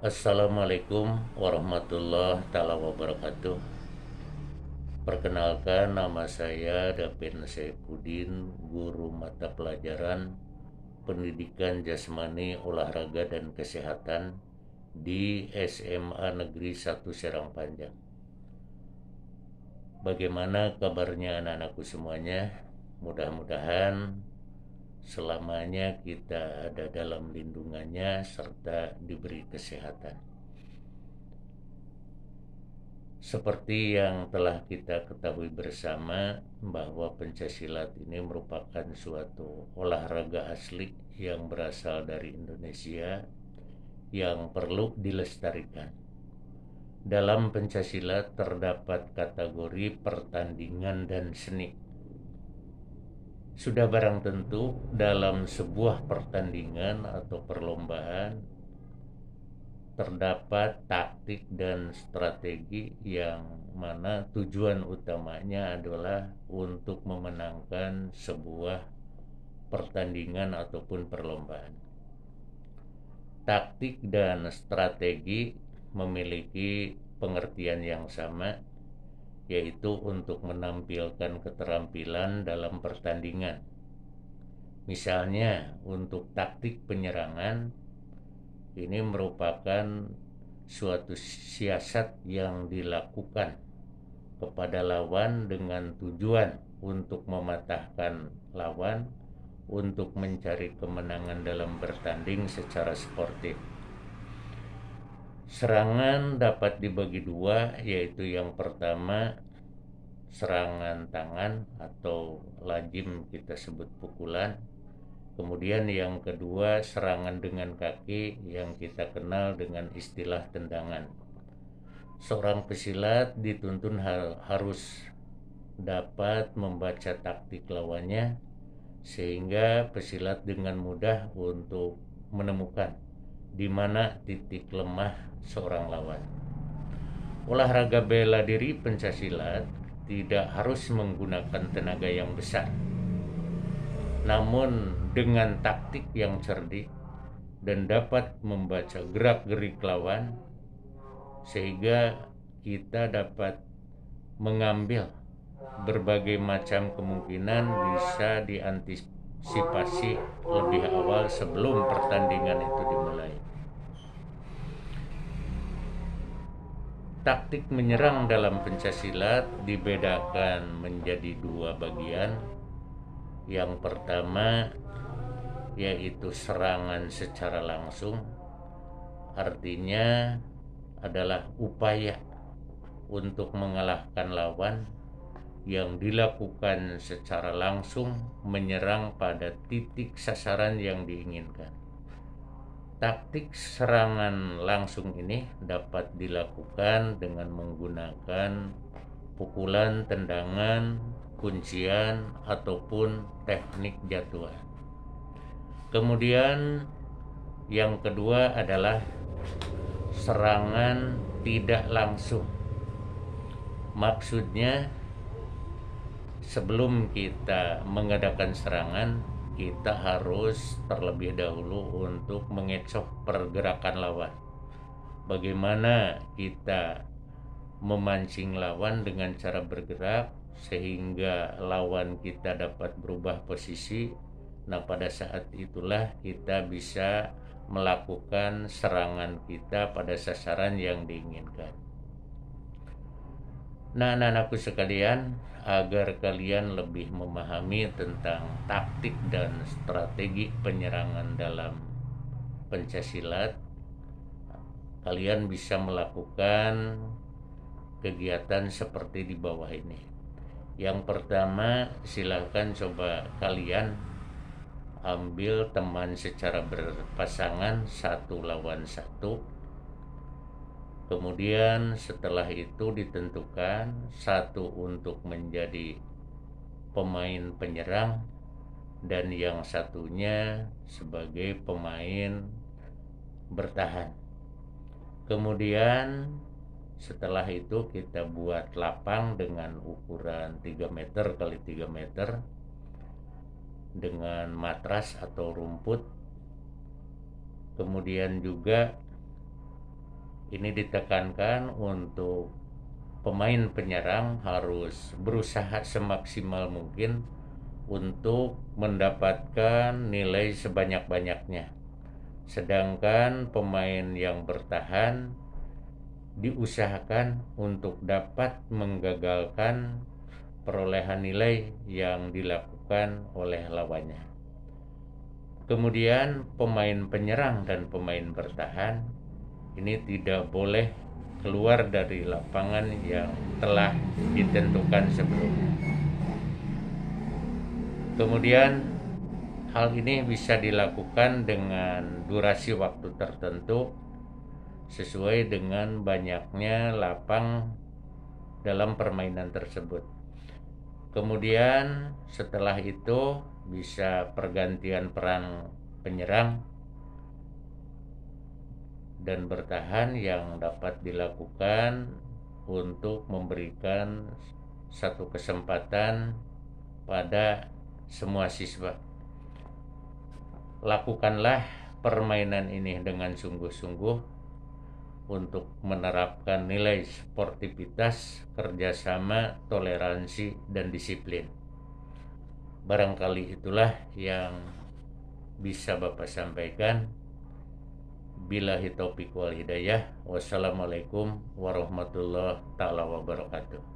Assalamualaikum warahmatullahi taala wabarakatuh. Perkenalkan, nama saya Dapen Saifuddin, guru mata pelajaran Pendidikan Jasmani, Olahraga dan Kesehatan di SMA Negeri 1 Serang Panjang. Bagaimana kabarnya anak-anakku semuanya? Mudah-mudahan selamanya kita ada dalam lindungannya serta diberi kesehatan. Seperti yang telah kita ketahui bersama bahwa pencaksilat ini merupakan suatu olahraga asli yang berasal dari Indonesia yang perlu dilestarikan. Dalam pencaksilat terdapat kategori pertandingan dan seni. Sudah barang tentu dalam sebuah pertandingan atau perlombaan terdapat taktik dan strategi yang mana tujuan utamanya adalah untuk memenangkan sebuah pertandingan ataupun perlombaan. Taktik dan strategi memiliki pengertian yang sama, yaitu untuk menampilkan keterampilan dalam pertandingan. Misalnya, untuk taktik penyerangan, ini merupakan suatu siasat yang dilakukan kepada lawan dengan tujuan untuk mematahkan lawan untuk mencari kemenangan dalam bertanding secara sportif. Serangan dapat dibagi dua, yaitu yang pertama serangan tangan atau lazim kita sebut pukulan. Kemudian yang kedua serangan dengan kaki yang kita kenal dengan istilah tendangan. Seorang pesilat dituntun harus dapat membaca taktik lawannya sehingga pesilat dengan mudah untuk menemukan di mana titik lemah seorang lawan. Olahraga bela diri pencaksilat tidak harus menggunakan tenaga yang besar, namun dengan taktik yang cerdik dan dapat membaca gerak-gerik lawan sehingga kita dapat mengambil berbagai macam kemungkinan bisa diantisipasi lebih awal sebelum pertandingan itu dimulai. Taktik menyerang dalam pencaksilat dibedakan menjadi dua bagian. Yang pertama yaitu serangan secara langsung, artinya adalah upaya untuk mengalahkan lawan yang dilakukan secara langsung menyerang pada titik sasaran yang diinginkan. Taktik serangan langsung ini dapat dilakukan dengan menggunakan pukulan, tendangan, kuncian, ataupun teknik jatuhan. Kemudian yang kedua adalah serangan tidak langsung. Maksudnya sebelum kita mengadakan serangan, kita harus terlebih dahulu untuk mengecoh pergerakan lawan. Bagaimana kita memancing lawan dengan cara bergerak sehingga lawan kita dapat berubah posisi. Nah, pada saat itulah kita bisa melakukan serangan kita pada sasaran yang diinginkan. Nah, anak-anakku sekalian, agar kalian lebih memahami tentang taktik dan strategi penyerangan dalam pencaksilat, kalian bisa melakukan kegiatan seperti di bawah ini. Yang pertama, silakan coba kalian ambil teman secara berpasangan 1 lawan 1. Kemudian setelah itu ditentukan satu untuk menjadi pemain penyerang dan yang satunya sebagai pemain bertahan. Kemudian setelah itu kita buat lapang dengan ukuran 3 meter kali 3 meter dengan matras atau rumput. Kemudian juga Ini ditekankan untuk pemain penyerang harus berusaha semaksimal mungkin untuk mendapatkan nilai sebanyak-banyaknya. Sedangkan pemain yang bertahan diusahakan untuk dapat menggagalkan perolehan nilai yang dilakukan oleh lawannya. Kemudian pemain penyerang dan pemain bertahan ini tidak boleh keluar dari lapangan yang telah ditentukan sebelumnya. Kemudian hal ini bisa dilakukan dengan durasi waktu tertentu sesuai dengan banyaknya lapang dalam permainan tersebut. Kemudian setelah itu bisa pergantian peran penyerang dan bertahan yang dapat dilakukan untuk memberikan satu kesempatan pada semua siswa. Lakukanlah permainan ini dengan sungguh-sungguh untuk menerapkan nilai sportivitas, kerjasama, toleransi, dan disiplin. Barangkali itulah yang bisa Bapak sampaikan. Billahi taufiq wal hidayah. Wassalamualaikum warahmatullahi taala wabarakatuh.